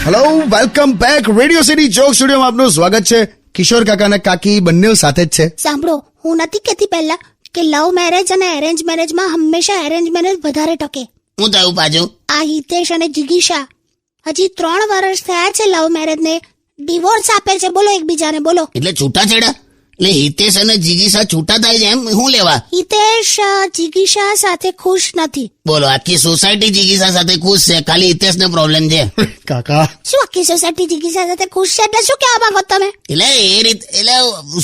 Hello, welcome back. Radio city joke સ્ટુડિયોમાં આપનું સ્વાગત છે. કિશોર કાકા અને કાકી બંને સાથે જ છે. સાંભળો, હું નથી કહેતી પહેલા કે લવ મેરેજ અને એરેન્જ મેરેજમાં હંમેશા એરેન્જ મેરેજ વધારે ટકે. હું થયું પાછું? આ હિતેશ અને જિગીશા હજી 3 વર્ષ થયા છે લવ મેરેજ ને, ડિવોર્સ આપે છે. બોલો એકબીજાને, બોલો. એટલે છૂટાછેડા? એટલે હિતેશ અને જીગીસા છૂટા થાય છે એમ? શું લેવા? હિતેશ જિગીશા સાથે ખુશ નથી. બોલો, આખી સોસાયટી જીગીસા સાથે ખુશ છે, ખાલી હિતેશને પ્રોબ્લેમ છે. કાકા, શું આખી સોસાયટી જિગીશા સાથે ખુશ છે એટલે શું કહેવા માંગો તમે? એટલે એ રીતે, એટલે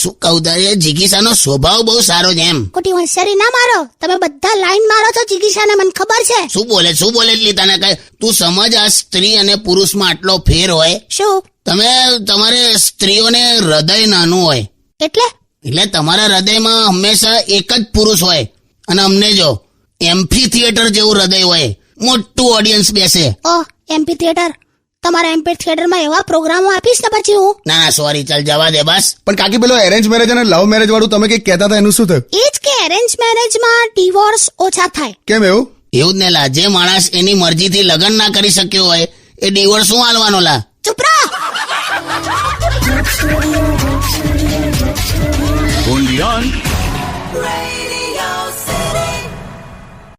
શું કહું તારે, જીગીસાનો સ્વભાવ બહુ સારો છે એમ. ખોટી હોશિયારી ના મારો, તમે બધા લાઈન મારો છો જીગીશાને, મને ખબર છે. શું બોલે એટલી તને કઈ? તું સમજ, આ સ્ત્રી અને પુરુષમાં આટલો ફેર હોય. શું? તમારે સ્ત્રીઓને હૃદય નાનું હોય, એટલે તમારા હૃદયમાં હંમેશા એક જ પુરુષ હોય, અને અમને જો એમ્ફી થિયેટર જેવું હૃદય હોય, મોટું ઓડિયન્સ બેસે. ઓહ, એમપી થિયેટર. તમારા એમપી થિયેટરમાં એવા પ્રોગ્રામો આપીશ ને પછી હું. ના સોરી, ચાલ જવા દે બસ. પણ કાકી, પેલો એરેન્જ મેરેજ અને લવ મેરેજ વાળું તમે કઈ કહેતા હતા, એનું શું થયું? એ જ કે એરેન્જ મેરેજમાં ડિવોર્સ ઓછા થાય. કેમ એવું? એવું જ ને લા, જે માણસ એની મરજીથી લગ્ન ના કરી શક્યો હોય એ ડિવોર્સ શું આલવાનો લા? ચૂપ રહો. Only on Radio